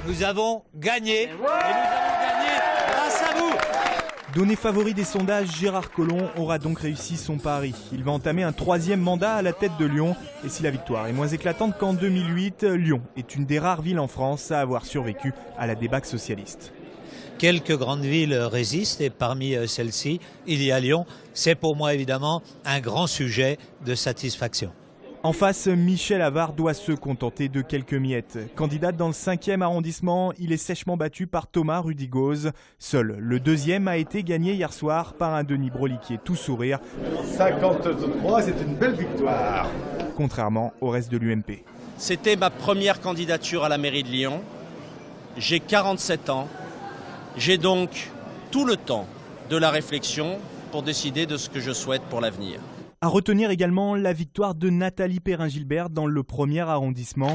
Nous avons gagné et nous avons gagné grâce à vous. Donné favori des sondages, Gérard Collomb aura donc réussi son pari. Il va entamer un 3e mandat à la tête de Lyon. Et si la victoire est moins éclatante qu'en 2008, Lyon est une des rares villes en France à avoir survécu à la débâcle socialiste. Quelques grandes villes résistent et parmi celles-ci, il y a Lyon. C'est pour moi évidemment un grand sujet de satisfaction. En face, Michel Avart doit se contenter de quelques miettes. Candidate dans le 5e arrondissement, il est sèchement battu par Thomas Rudigoz. Seul le 2e a été gagné hier soir par un Denis Broliquier tout sourire. 53, c'est une belle victoire. Contrairement au reste de l'UMP. C'était ma première candidature à la mairie de Lyon. J'ai 47 ans. J'ai donc tout le temps de la réflexion pour décider de ce que je souhaite pour l'avenir. À retenir également la victoire de Nathalie Perrin-Gilbert dans le 1er arrondissement.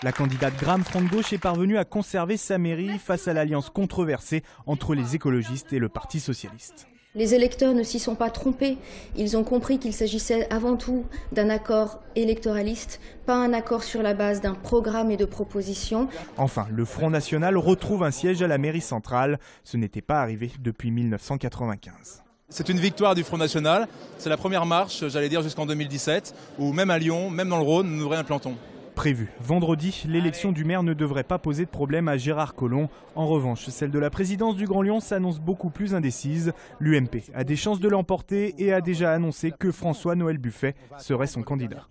La candidate Graham Frank Gauche est parvenue à conserver sa mairie face à l'alliance controversée entre les écologistes et le Parti socialiste. Les électeurs ne s'y sont pas trompés. Ils ont compris qu'il s'agissait avant tout d'un accord électoraliste, pas un accord sur la base d'un programme et de propositions. Enfin, le Front National retrouve un siège à la mairie centrale. Ce n'était pas arrivé depuis 1995. C'est une victoire du Front National. C'est la première marche, j'allais dire, jusqu'en 2017, où même à Lyon, même dans le Rhône, nous réimplantons. Prévu vendredi, l'élection du maire ne devrait pas poser de problème à Gérard Collomb. En revanche, celle de la présidence du Grand Lyon s'annonce beaucoup plus indécise. L'UMP a des chances de l'emporter et a déjà annoncé que François-Noël Buffet serait son candidat.